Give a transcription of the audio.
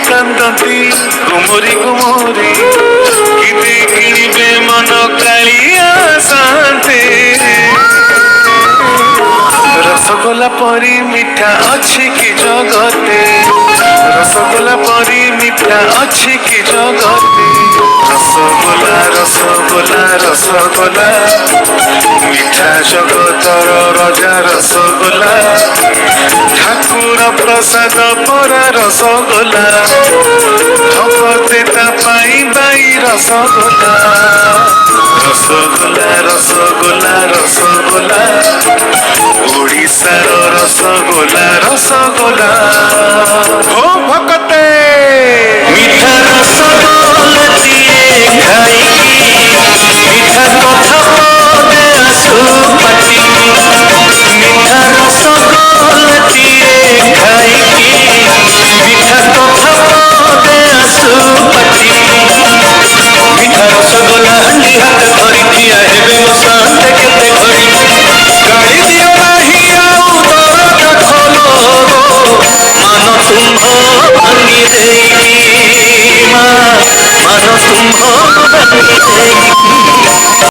कांदती गुमुरी गुमुरी किते किणिबे मन कालिया शांति रसगोला परी मिठा अच्छी की जगते रसगोला परी मिठा अच्छी की जगते रसगोला रसगोला रसगोला मिठा जगतर राजा रसगोला ठाकुर प्रसाद परा रसगोला भगते पाई बाई रसगोला रसगोला रसगोला रसगोला ओडिशार रसगोला रसगोला।